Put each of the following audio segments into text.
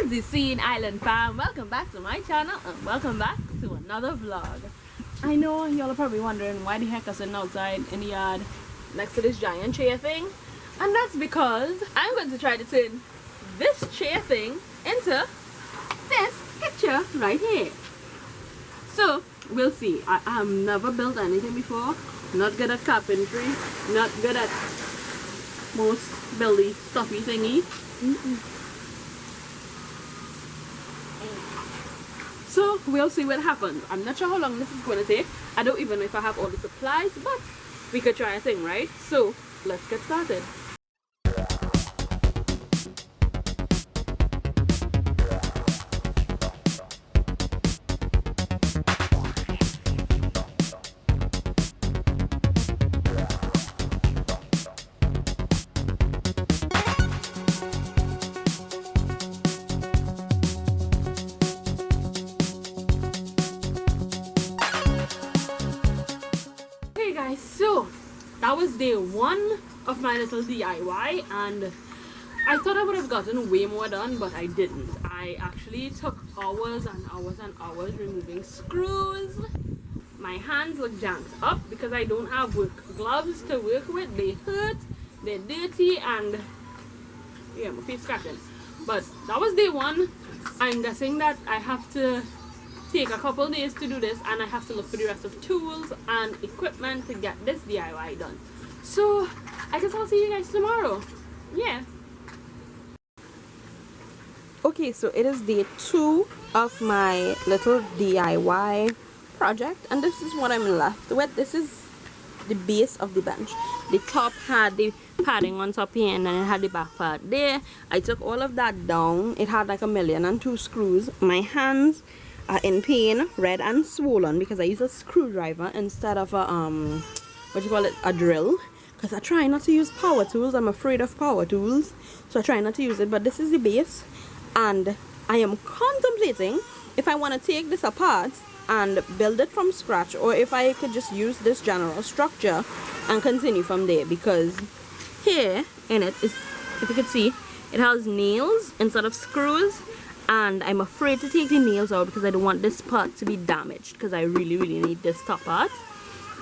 Nellz Scene Island fam, welcome back to my channel and welcome back to another vlog. I know y'all are probably wondering why the heck I'm sitting outside in the yard next to this giant chair thing, and that's because I'm going to try to turn this chair thing into this picture right here. So we'll see. I have never built anything before, not good at carpentry, not good at most buildy stuffy thingy. So we'll see what happens. I'm not sure how long this is going to take. I don't even know if I have all the supplies, but we could try a thing, right? So let's get started. So that was day one of my little DIY, and I thought I would have gotten way more done, but I didn't. I actually took hours and hours and hours removing screws. My hands look janked up because I don't have work gloves to work with. They hurt, they're dirty, and yeah, my feet's scratching. But that was day one. I'm guessing that I have to take a couple days to do this, and I have to look for the rest of tools and equipment to get this DIY done. So I guess I'll see you guys tomorrow. Yeah. Okay, so it is day 2 of my little DIY project, and this is what I'm left with. This is the base of the bench. The top had the padding on top here, and then it had the back part there. I took all of that down. It had like 1,002 screws. My hands are in pain, red and swollen, because I use a screwdriver instead of a what you call it, a drill, because I try not to use power tools. I'm afraid of power tools, so I try not to use it. But this is the base, and I am contemplating if I want to take this apart and build it from scratch, or if I could just use this general structure and continue from there, because here in it is, if you could see, it has nails instead of screws. And I'm afraid to take the nails out because I don't want this part to be damaged, because I really need this top part.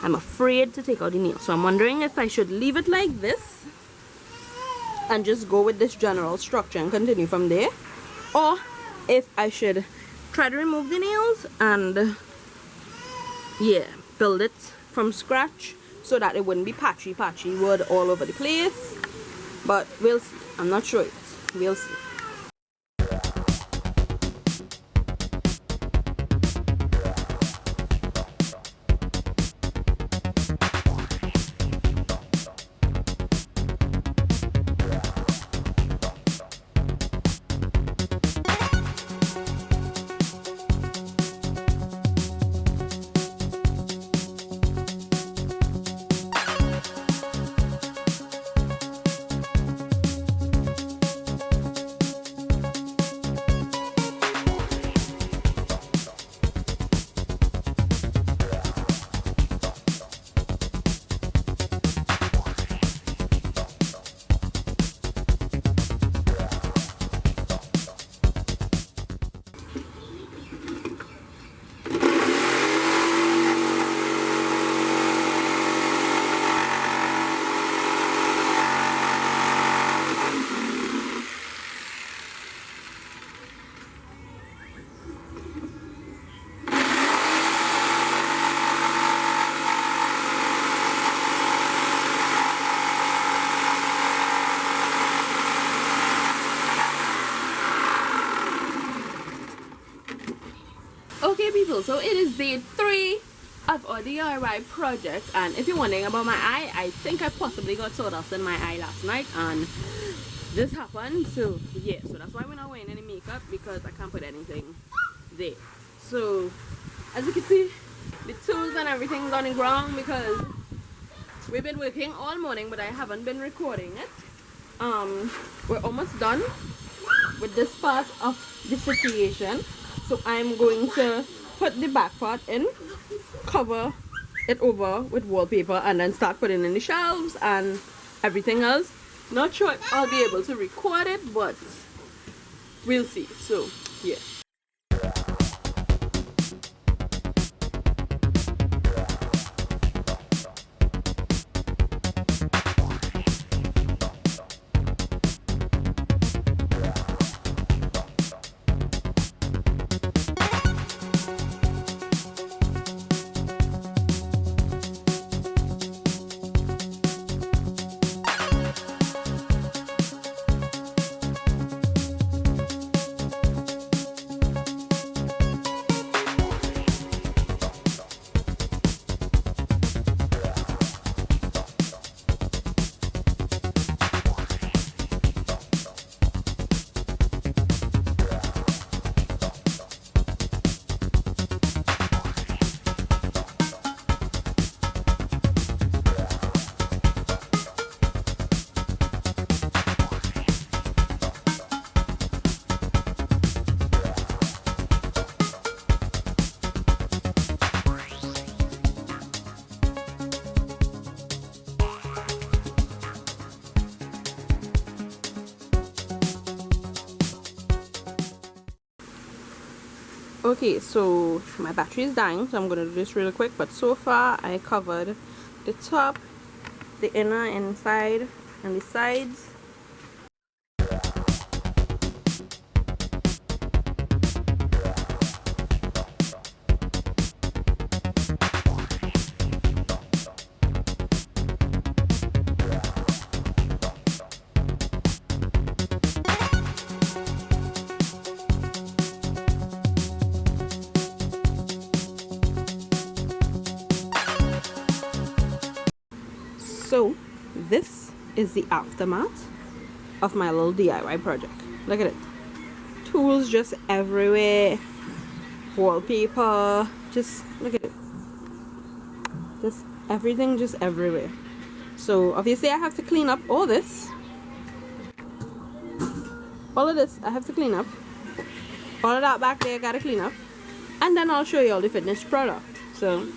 I'm afraid to take out the nails, so I'm wondering if I should leave it like this and just go with this general structure and continue from there, or if I should try to remove the nails and yeah, build it from scratch so that it wouldn't be patchy wood all over the place. But we'll see. I'm not sure yet. We'll see. Okay people, so it is day 3 of our DIY project, and if you're wondering about my eye, I think I possibly got sawdust in my eye last night and this happened. So yeah, so that's why we're not wearing any makeup, because I can't put anything there. So as you can see, the tools and everything's on the ground because we've been working all morning, but I haven't been recording it. We're almost done with this part of the situation. So I'm going to put the back part in, cover it over with wallpaper, and then start putting in the shelves and everything else. Not sure if I'll be able to record it, but we'll see. So yeah. Okay, so my battery is dying, so I'm gonna do this really quick. But so far I covered the top, the inner, inside, and the sides. So this is the aftermath of my little DIY project. Look at it. Tools just everywhere. Wallpaper. Just look at it. Just everything just everywhere. So obviously I have to clean up all this. All of this I have to clean up. All of that back there I gotta clean up. And then I'll show you all the finished product. So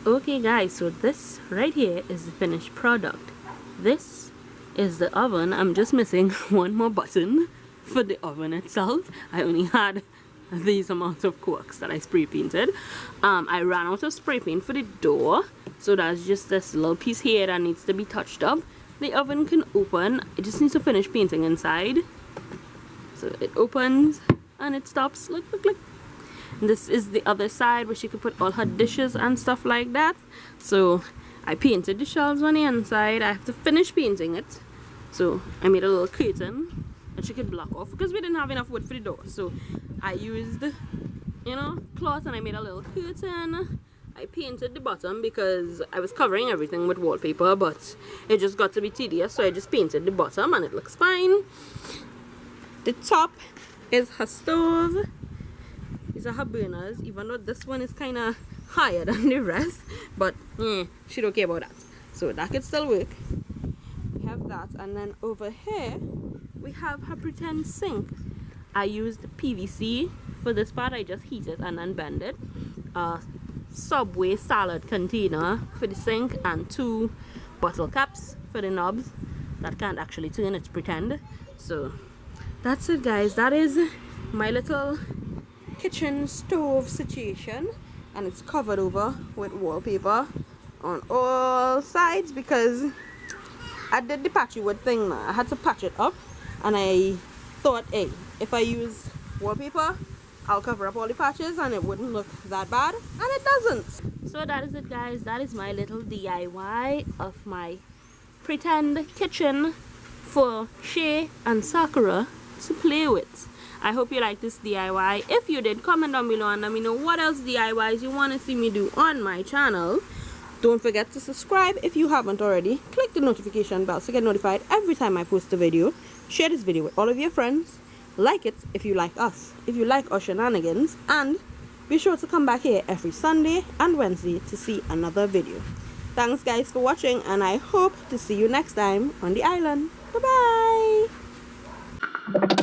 okay guys, so this right here is the finished product. This is the oven. I'm just missing one more button for the oven itself. I only had these amounts of corks that I spray painted. I ran out of spray paint for the door, so that's just this little piece here that needs to be touched up. The oven can open. It just needs to finish painting inside. So it opens and it stops. Look, look, look. This is the other side where she could put all her dishes and stuff like that. So I painted the shelves on the inside. I have to finish painting it. So I made a little curtain that she could block off because we didn't have enough wood for the door. So I used, you know, cloth, and I made a little curtain. I painted the bottom because I was covering everything with wallpaper, but it just got to be tedious. So I just painted the bottom and it looks fine. The top is her stove. These are her burners, even though this one is kind of higher than the rest, but she don't care about that, so that could still work. We have that, and then over here we have her pretend sink. I used PVC for this part. I just heat it and then bend it. Subway salad container for the sink, and 2 bottle caps for the knobs that can't actually turn, it's pretend. So that's it guys, that is my little kitchen stove situation, and it's covered over with wallpaper on all sides because I did the patchy wood thing now. I had to patch it up, and I thought, hey, if I use wallpaper I'll cover up all the patches and it wouldn't look that bad, and it doesn't. So that is it guys, that is my little DIY of my pretend kitchen for Shay and Sakura to play with. I hope you like this DIY. If you did, comment down below and let me know what else DIYs you want to see me do on my channel. Don't forget to subscribe if you haven't already. Click the notification bell to get notified every time I post a video. Share this video with all of your friends. Like it if you like us, if you like our shenanigans, and be sure to come back here every Sunday and Wednesday to see another video. Thanks guys for watching, and I hope to see you next time on the island. Bye bye.